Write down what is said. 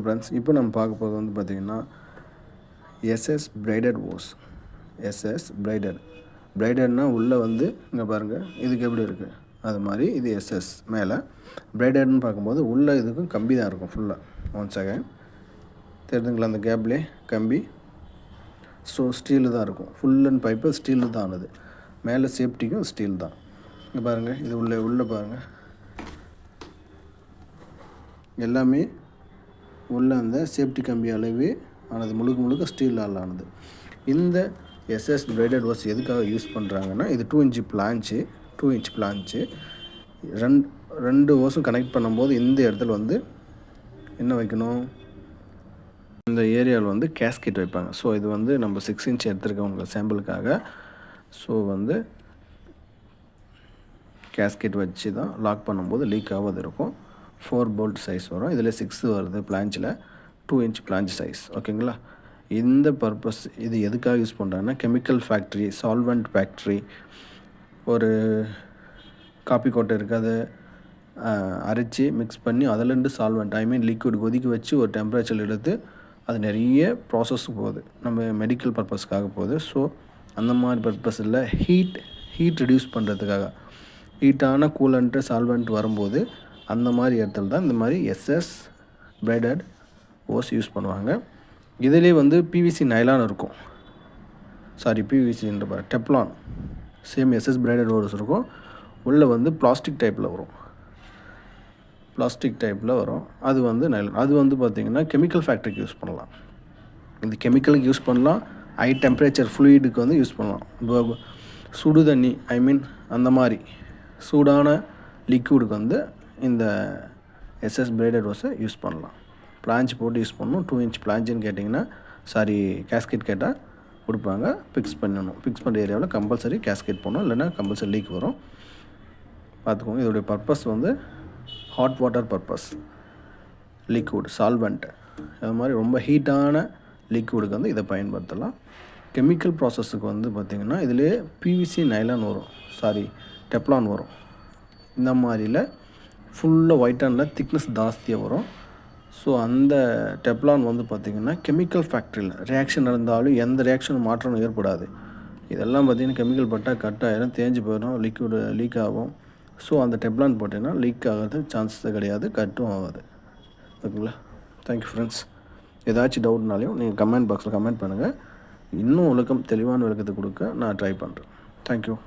Friends. இப்போ நம்ம பார்க்க போகிறது வந்து பார்த்திங்கன்னா எஸ்எஸ் பிரைடட் ஓஸ். எஸ்எஸ் பிரைடட்னா உள்ளே வந்து இங்கே பாருங்கள், இதுக்கு எப்படி இருக்குது அது மாதிரி இது எஸ்எஸ் மேலே. பிரைடட்னு பார்க்கும்போது உள்ளே இதுக்கும் கம்பி தான் இருக்கும் ஃபுல்லாக. ஒன் செகண்ட் தெரிஞ்சுங்களா, அந்த கேப்லேயே கம்பி. ஸோ ஸ்டீலு தான் இருக்கும், ஃபுல் அண்ட் பைப்பு ஸ்டீலு தான் ஆனது. மேலே சேஃப்டிக்கும் ஸ்டீல் தான். இங்கே பாருங்கள், இது உள்ளே பாருங்கள், எல்லாமே உள்ள அந்த சேஃப்டி கம்பி அளவே ஆனது, முழுக்க ஸ்டீலால் ஆனது. இந்த எஸ்எஸ் பிரைடட் ஓஸ் எதுக்காக யூஸ் பண்ணுறாங்கன்னா, இது 2 இன்ச் பிளான்ச்சு. ரெண்டு ஓஸும் கனெக்ட் பண்ணும்போது இந்த இடத்துல வந்து என்ன வைக்கணும், இந்த ஏரியாவில் வந்து கேஸ்கெட் வைப்பாங்க. ஸோ இது வந்து நம்ம 6 இன்ச் எடுத்துருக்கோம் உங்களுக்கு சாம்பிளுக்காக. ஸோ வந்து கேஸ்கெட் வச்சு தான் லாக் பண்ணும்போது லீக் ஆகாது இருக்கும். 4 போல்ட் சைஸ் வரும். இதில் 6 வருது பிளான்ச்சில், 2 இன்ச் பிளான்ச் சைஸ். ஓகேங்களா. இந்த பர்பஸ் இது எதுக்காக யூஸ் பண்ணுறாங்கன்னா, கெமிக்கல் ஃபேக்ட்ரி, சால்வெண்ட் ஃபேக்ட்ரி, ஒரு காப்பி கோட்டை இருக்குது, அதை அரைச்சி மிக்ஸ் பண்ணி அதிலேருந்து சால்வெண்ட் லிக்விட் கொதிக்க வச்சு ஒரு டெம்பரேச்சர் எடுத்து அது நிறைய ப்ராசஸ் போகுது, நம்ம மெடிக்கல் பர்பஸ்க்காக போகுது. ஸோ அந்த மாதிரி பர்பஸில் ஹீட் ரெடியூஸ் பண்ணுறதுக்காக, ஹீட்டான கூலண்ட்டு சால்வெண்ட் வரும்போது அந்த மாதிரி இடத்துல தான் இந்த மாதிரி எஸ்எஸ் பிரைடட் ஓஸ் யூஸ் பண்ணுவாங்க. இதிலே வந்து பிவிசி நைலான் இருக்கும், பிவிசின்ற Teflon, same SS braided hose இருக்கும். உள்ளே வந்து பிளாஸ்டிக் டைப்பில் வரும், அது வந்து நைலான். அது வந்து பார்த்திங்கன்னா கெமிக்கல் ஃபேக்ட்ரிக்கு யூஸ் பண்ணலாம். இந்த கெமிக்கலுக்கு யூஸ் பண்ணலாம், ஹை டெம்பரேச்சர் ஃப்ளூயிடுக்கு வந்து யூஸ் பண்ணலாம். சுடு தண்ணி அந்த மாதிரி சூடான லிக்விடுக்கு வந்து இந்த எஸ்எஸ் பிரைடட் ஓஸை யூஸ் பண்ணலாம். பிளான்ச் போட்டு யூஸ் பண்ணணும். 2 இன்ச் பிளான்ச்சுன்னு கேட்டிங்கன்னா, கேஸ்கெட் கேட்டால் கொடுப்பாங்க. ஃபிக்ஸ் பண்ணுற ஏரியாவில் கம்பல்சரி கேஸ்கெட் போடணும், இல்லைன்னா கம்பல்சரி லீக் வரும். பார்த்துக்கோங்க. இதோடைய பர்பஸ் வந்து hot water purpose, liquid solvent, அது மாதிரி ரொம்ப ஹீட்டான லிக்விடுக்கு வந்து இதை பயன்படுத்தலாம். கெமிக்கல் ப்ராசஸுக்கு வந்து பார்த்திங்கன்னா இதிலே பிவிசி நைலான் வரும், டெப்லான் வரும். இந்த மாதிரியில் ஃபுல்லாக ஒயிட்டானில் திக்னஸ் ஜாஸ்தியாக வரும். ஸோ அந்த டெப்லான் வந்து பார்த்திங்கன்னா கெமிக்கல் ஃபேக்ட்ரியில் ரியாக்ஷன் நடந்தாலும் எந்த ரியாக்ஷனும் மாற்றம் ஏற்படாது. இதெல்லாம் பார்த்திங்கன்னா கெமிக்கல் பட்டால் கட் ஆகிடும், தேஞ்சு போயிடும், லிக்விடு லீக் ஆகும். ஸோ அந்த டெப்லான் போட்டிங்கன்னா லீக் ஆகிறது சான்சஸ் கிடையாது, கட்டும் ஆகாது. ஓகேங்களா. Thank you friends. ஏதாச்சும் டவுட்னாலையும் நீங்கள் கமெண்ட் பாக்ஸில் கமெண்ட் பண்ணுங்கள். இன்னும் தெளிவான விளக்கத்தை கொடுக்க நான் ட்ரை பண்ணுறேன். தேங்க்யூ.